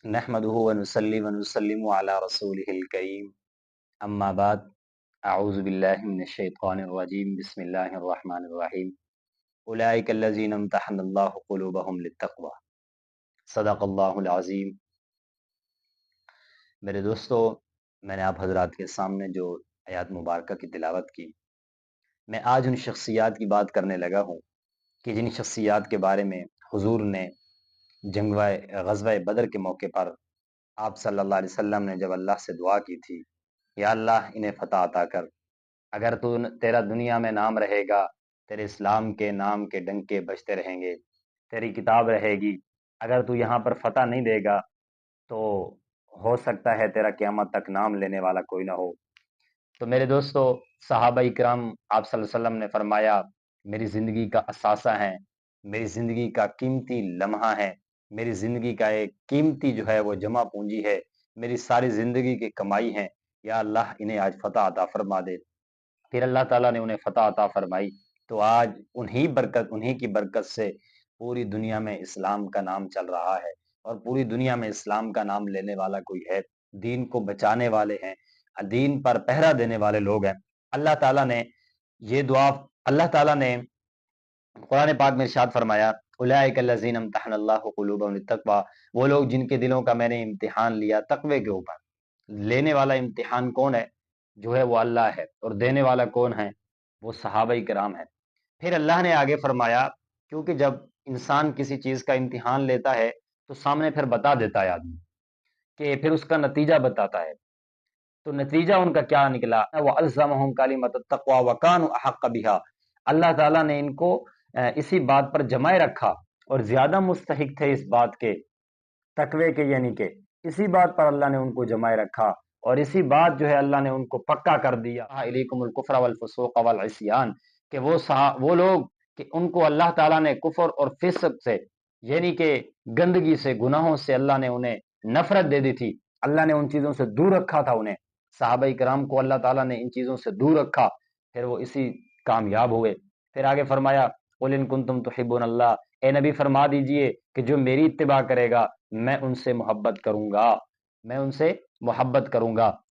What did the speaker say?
نحمده ونصلي ونسلم على رسوله الكريم اما بعد اعوذ باللہ من الشیطان الرجیم بسم اللہ الرحمن الرحیم اولئک الذین امتحن اللہ قلوبهم للتقوى صدق اللہ العظیم۔ میرے دوستو، میں نے آپ حضرات کے سامنے جو آیات مبارکہ کی تلاوت کی، میں آج ان شخصیات کی بات کرنے لگا ہوں کہ جن شخصیات کے بارے میں حضور نے غزوہ بدر کے موقع پر آپ صلی اللہ علیہ وسلم نے جب اللہ سے دعا کی تھی، یا اللہ انہیں فتح عطا کر، اگر تیرا دنیا میں نام رہے گا، تیرے اسلام کے نام کے ڈنکے بجتے رہیں گے، تیری کتاب رہے گی، اگر تو یہاں پر فتح نہیں دے گا تو ہو سکتا ہے تیرا قیامت تک نام لینے والا کوئی نہ ہو۔ تو میرے دوستو، صحابہ کرام آپ صلی اللہ علیہ وسلم نے فرمایا میری زندگی کا اثاثہ ہیں، میری زندگی کا قیمتی لمحہ ہے، میری زندگی کا ایک قیمتی جو ہے وہ جمع پونجی ہے، میری ساری زندگی کی کمائی ہے، یا اللہ انہیں آج فتح عطا فرما دے۔ پھر اللہ تعالیٰ نے انہیں فتح عطا فرمائی، تو آج انہی کی برکت سے پوری دنیا میں اسلام کا نام چل رہا ہے، اور پوری دنیا میں اسلام کا نام لینے والا کوئی ہے، دین کو بچانے والے ہیں، دین پر پہرا دینے والے لوگ ہیں۔ اللہ تعالیٰ نے یہ دعا اللہ تعالیٰ نے قرآن پاک میں ارشاد فرمایا، اولئک الذین امتحن اللہ قلوبهم للتقوی، وہ لوگ جن کے دلوں کا میں نے امتحان لیا تقوی کے اوپر۔ لینے والا امتحان کون ہے؟ جو ہے وہ اللہ ہے، اور دینے والا کون ہے؟ وہ صحابہ کرام ہے۔ پھر اللہ نے آگے فرمایا، کیونکہ جب انسان کسی چیز کا امتحان لیتا ہے تو سامنے پھر بتا دیتا ہے آدمی، کہ پھر اس کا نتیجہ بتاتا ہے، تو نتیجہ ان کا کیا نکلا؟ وَأَلْزَمَهُمْ كَلِمَةَ التَّقْوَى وَكَانُوا أَحَقَّ بِهَا، اللہ تعالیٰ نے ان کو اسی بات پر جمائے رکھا، اور زیادہ مستحق تھے اس بات کے، تقوی کے، یعنی کہ اسی بات پر اللہ نے ان کو جمائے رکھا، اور اسی بات جو ہے اللہ نے ان کو پکا کر دیا، الیکم الکفر والفسوق والعصیان، کہ وہ لوگ کہ ان کو اللہ تعالیٰ نے کفر اور فسق سے، یعنی کہ گندگی سے، گناہوں سے اللہ نے انہیں نفرت دے دی تھی، اللہ نے ان چیزوں سے دور رکھا تھا انہیں، صحابہ کرام کو اللہ تعالیٰ نے ان چیزوں سے دور رکھا، پھر وہ اسی کامیاب ہوئے۔ پھر آگے فرمایا، قل ان کنتم تحبون اللہ، اے نبی فرما دیجئے کہ جو میری اتباع کرے گا میں ان سے محبت کروں گا، میں ان سے محبت کروں گا۔